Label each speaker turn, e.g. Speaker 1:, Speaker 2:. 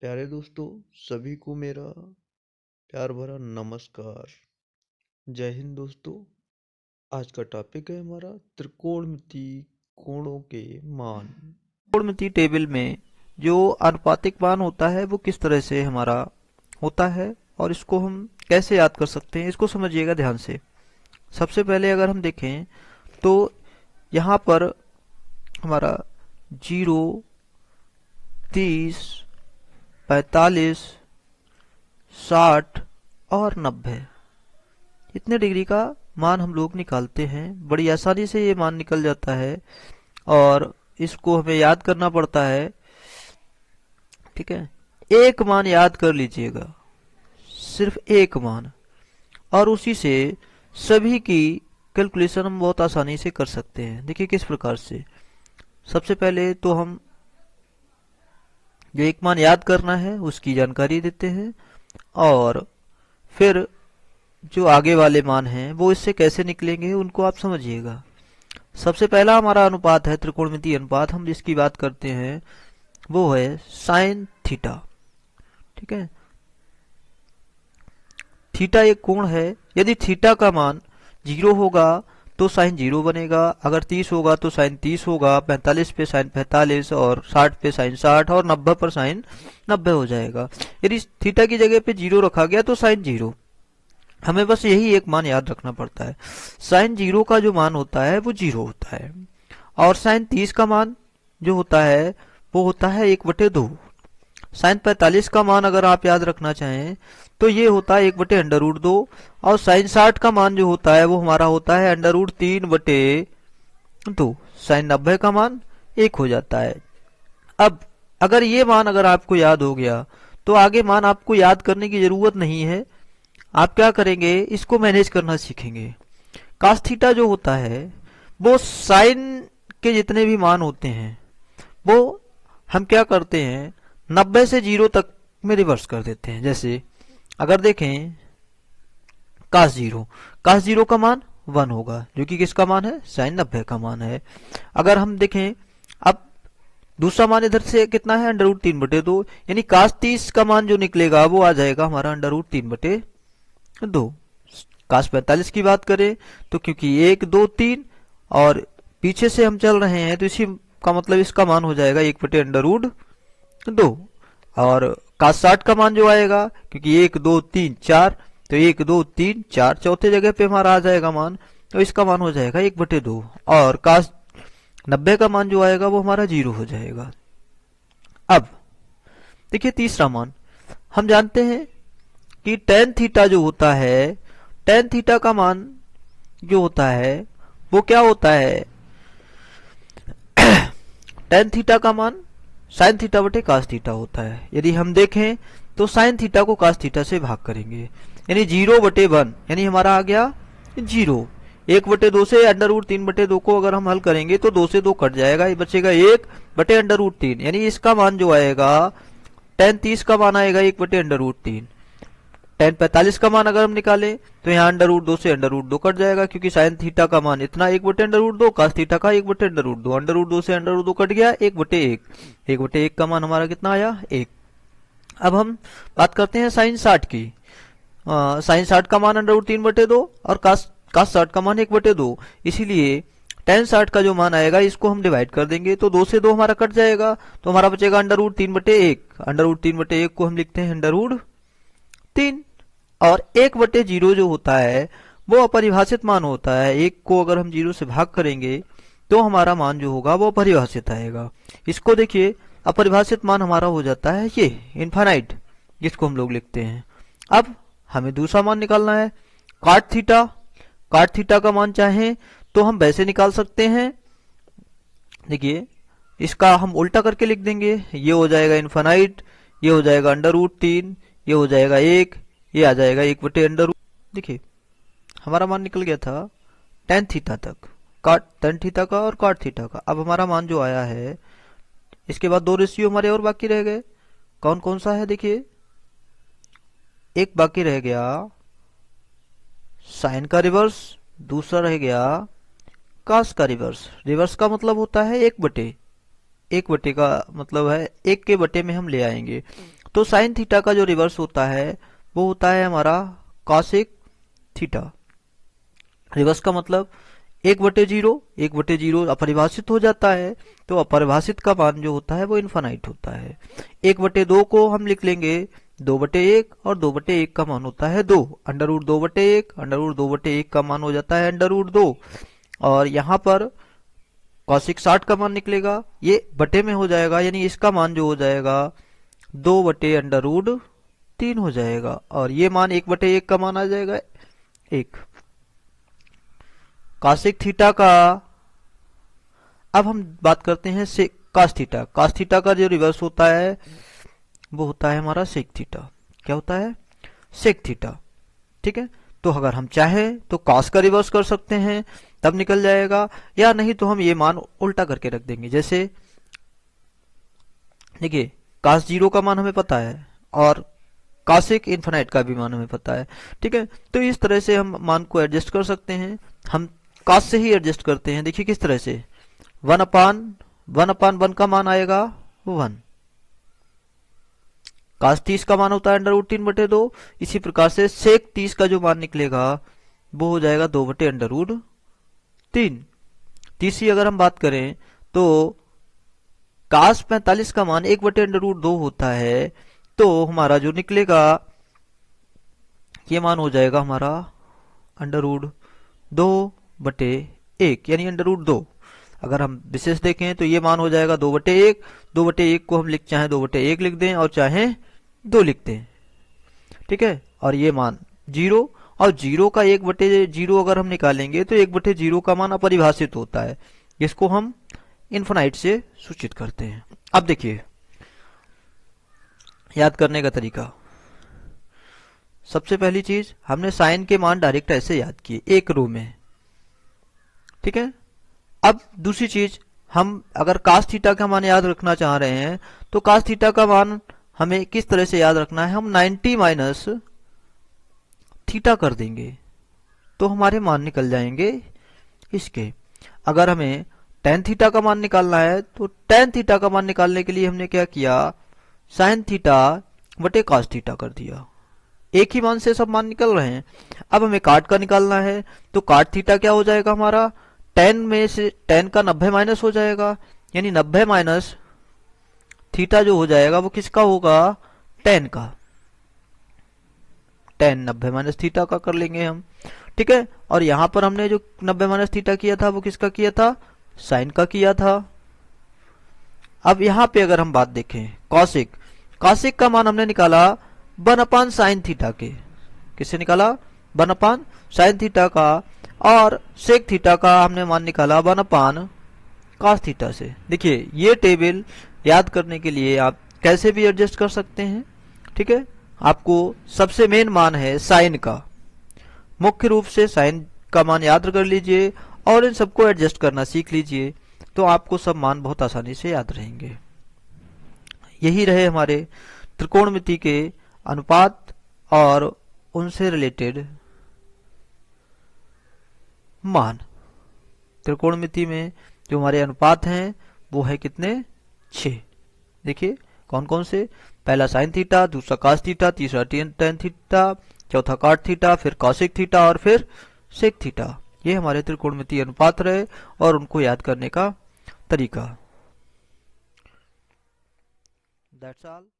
Speaker 1: प्यारे दोस्तों, सभी को मेरा प्यार भरा नमस्कार। जय हिंद दोस्तों। आज का टॉपिक है हमारा त्रिकोणमिति कोणों के मान।
Speaker 2: त्रिकोणमिति टेबल में जो आनुपातिक मान होता है वो किस तरह से हमारा होता है और इसको हम कैसे याद कर सकते हैं, इसको समझिएगा ध्यान से। सबसे पहले अगर हम देखें तो यहाँ पर हमारा 0, 30, 45, 60 और 90 इतने डिग्री का मान हम लोग निकालते हैं। बड़ी आसानी से ये मान निकल जाता है और इसको हमें याद करना पड़ता है। ठीक है, एक मान याद कर लीजिएगा, सिर्फ एक मान, और उसी से सभी की कैलकुलेशन हम बहुत आसानी से कर सकते हैं। देखिए किस प्रकार से। सबसे पहले तो हम जो एक मान याद करना है उसकी जानकारी देते हैं और फिर जो आगे वाले मान हैं वो इससे कैसे निकलेंगे उनको आप समझिएगा। सबसे पहला हमारा अनुपात है त्रिकोणमितीय अनुपात, हम जिसकी बात करते हैं वो है साइन थीटा। ठीक है, थीटा एक कोण है। यदि थीटा का मान 0 होगा तो साइन 0 बनेगा, अगर 30 होगा तो साइन 30 होगा, 45 पे साइन 45 और 60 पे साइन 60 और 90 पर साइन 90 हो जाएगा। यदि थीटा की जगह पे 0 रखा गया तो साइन 0। हमें बस यही एक मान याद रखना पड़ता है। साइन 0 का जो मान होता है वो 0 होता है और साइन 30 का मान जो होता है वो होता है 1/2। साइन 45 का मान अगर आप याद रखना चाहें तो ये होता है 1/√2 और साइन 60 का मान जो होता है वो हमारा होता है √3/2। साइन 90 का मान 1 हो जाता है। अब अगर ये मान अगर आपको याद हो गया तो आगे मान आपको याद करने की जरूरत नहीं है। आप क्या करेंगे, इसको मैनेज करना सीखेंगे। कास थीटा जो होता है वो साइन के जितने भी मान होते हैं वो हम क्या करते हैं 90 से 0 तक में रिवर्स कर देते हैं। जैसे अगर देखें कास जीरो का मान 1 होगा जो कि किसका मान है, साइन 90 का मान है। अगर हम देखें अब दूसरा मान इधर से कितना है, √3/2, यानी कास 30 का मान जो निकलेगा वो आ जाएगा हमारा √3/2। कास 45 की बात करें तो क्योंकि 1, 2, 3 और पीछे से हम चल रहे हैं तो इसी का मतलब इसका मान हो जाएगा 1/√2। और कास 60 का मान जो आएगा क्योंकि 1, 2, 3, 4 तो 1, 2, 3, 4 चौथे जगह पे हमारा आ जाएगा मान, तो इसका मान हो जाएगा 1/2। और कास 90 का मान जो आएगा वो हमारा 0 हो जाएगा। अब देखिए तीसरा मान, हम जानते हैं कि टेन थीटा जो होता है, टेन थीटा का मान जो होता है वो क्या होता है, टेन थीटा का मान साइन थीटा बटे कास थीटा होता है। यदि हम देखें तो साइन थीटा को कास थीटा से भाग करेंगे, यानी 0/1, यानी हमारा आ गया 0। 1/2 से √3/2 को अगर हम हल करेंगे तो 2 से 2 कट जाएगा, ये बचेगा 1/√3, यानी इसका मान जो आएगा टेन 30 का मान आएगा 1/√3। टेन 45 का मान अगर हम निकालें तो यहाँ √2 से √2 कट जाएगा क्योंकि साइन थीटा का मान इतना 1/√2, कास थीटा का 1/√2, √2 से √2 कट गया 1/1। 1/1 का मान हमारा कितना आया, 1। अब हम बात करते हैं साइन 60 की। साइन 60 का मान √3/2 और कास 60 का मान 1/2, इसीलिए टेन 60 का जो मान आएगा इसको हम डिवाइड कर देंगे तो 2 से 2 हमारा कट जाएगा, तो हमारा बचेगा √3/1। √3/1 को हम लिखते हैं √3। और 1/0 जो होता है वो अपरिभाषित मान होता है। एक को अगर हम 0 से भाग करेंगे तो हमारा मान जो होगा वो अपरिभाषित आएगा। इसको देखिए, अपरिभाषित मान हमारा हो जाता है ये इनफाइनाइट, जिसको हम लोग लिखते हैं। अब हमें दूसरा मान निकालना है, काट थीटा। काट थीटा का मान चाहें तो हम वैसे निकाल सकते हैं। देखिए इसका हम उल्टा करके लिख देंगे, ये हो जाएगा इनफाइनाइट, ये हो जाएगा √3, ये हो जाएगा 1, ये आ जाएगा 1/√। देखिए हमारा मान निकल गया था टेन थीटा तक, काट टेन थीटा का और काट थीटा का। अब हमारा मान जो आया है, इसके बाद 2 रेशियो हमारे और बाकी रह गए। कौन कौन सा है, देखिए एक बाकी रह गया साइन का रिवर्स, दूसरा रह गया कास का रिवर्स। रिवर्स का मतलब होता है 1/, 1/, का मतलब है 1 के बटे में हम ले आएंगे। तो साइन थीटा का जो रिवर्स होता है वो होता है हमारा कॉसेक थीटा। रिवर्स का मतलब 1/0, 1/0 अपरिभाषित हो जाता है, तो अपरिभाषित का मान जो होता है वो इनफाइनाइट होता है। 1/2 को हम लिख लेंगे 2/1 और 2/1 का मान होता है 2, अंडर रूट 2/1, अंडर रूट 2/1 का मान हो जाता है अंडर रूट 2, और यहाँ पर कॉसिक 60 का मान निकलेगा, ये बटे में हो जाएगा, यानी इसका मान जो हो जाएगा 2/√3 हो जाएगा, और ये मान 1/1 का मान आ जाएगा 1। कॉसिक थीटा का अब हम बात करते हैं से कॉस थीटा। कॉस थीटा का जो रिवर्स होता है वो होता है हमारा सेक थीटा। क्या होता है? Sec theta. ठीक है, तो अगर हम चाहें तो कॉस का रिवर्स कर सकते हैं, तब निकल जाएगा, या नहीं तो हम ये मान उल्टा करके रख देंगे। जैसे देखिए कॉस 0 का मान हमें पता है और कॉसेक इन्फिनाइट का भी मान हमें पता है। ठीक है, तो इस तरह से हम मान को एडजस्ट कर सकते हैं। हम कॉस से ही एडजस्ट करते हैं। देखिए किस तरह से 1/1 का मान आएगा 1। कॉस 30 का मान होता है अंडर रूट 3/2। इसी प्रकार से सेक 30 का जो मान निकलेगा वो हो जाएगा 2/अंडर रूट 3। तीसरी अगर हम बात करें तो कॉस 45 का मान 1/अंडर रूट 2 होता है, तो हमारा जो निकलेगा ये मान हो जाएगा हमारा अंडर रूट 2/1, यानी अंडर रूट 2। अगर हम विशेष देखें तो ये मान हो जाएगा 2/1। 2/1 को हम चाहे 2/1 लिख दें और चाहे 2 लिख दें। ठीक है, और ये मान 0, और 0 का 1/0 अगर हम निकालेंगे तो 1/0 का मान अपरिभाषित होता है, इसको हम इनफिनाइट से सूचित करते हैं। अब देखिए याद करने का तरीका। सबसे पहली चीज, हमने साइन के मान डायरेक्ट ऐसे याद किए एक रो में। ठीक है, अब दूसरी चीज, हम अगर cos थीटा का मान याद रखना चाह रहे हैं तो cos थीटा का मान हमें किस तरह से याद रखना है? हम 90 माइनस थीटा कर देंगे तो हमारे मान निकल जाएंगे इसके। अगर हमें tan थीटा का मान निकालना है तो tan थीटा का मान निकालने के लिए हमने क्या किया? sin थीटा बटे cos थीटा कर दिया। एक ही मान से सब मान निकल रहे हैं। अब हमें काट का निकालना है तो काट थीटा क्या हो जाएगा हमारा? tan में से tan का 90 माइनस हो जाएगा, यानी 90 माइनस थीटा जो हो जाएगा वो किसका होगा? tan का। tan 90 माइनस थीटा का कर लेंगे हम। ठीक है, और यहां पर हमने जो 90 माइनस थीटा किया था वो किसका किया था? साइन का किया था। अब यहां पे अगर हम बात देखें कॉसिक, कॉसिक का मान हमने निकाला 1/sin थीटा के। किससे निकाला? 1/sin थीटा का। और सेक थीटा का हमने मान निकाला 1/cos थीटा से। देखिए ये टेबल याद करने के लिए आप कैसे भी एडजस्ट कर सकते हैं। ठीक है, आपको सबसे मेन मान है साइन का, मुख्य रूप से साइन का मान याद कर लीजिए और इन सबको एडजस्ट करना सीख लीजिए, तो आपको सब मान बहुत आसानी से याद रहेंगे। यही रहे हमारे त्रिकोणमिति के अनुपात और उनसे रिलेटेड मान। त्रिकोणमिति में जो हमारे अनुपात हैं वो है कितने? 6। देखिए कौन कौन से? पहला साइन थीटा, दूसरा cos थीटा, तीसरा tan थीटा, चौथा cot थीटा, फिर cosec थीटा और फिर sec थीटा। ये हमारे त्रिकोणमिति अनुपात रहे और उनको याद करने का तरीका। That's all.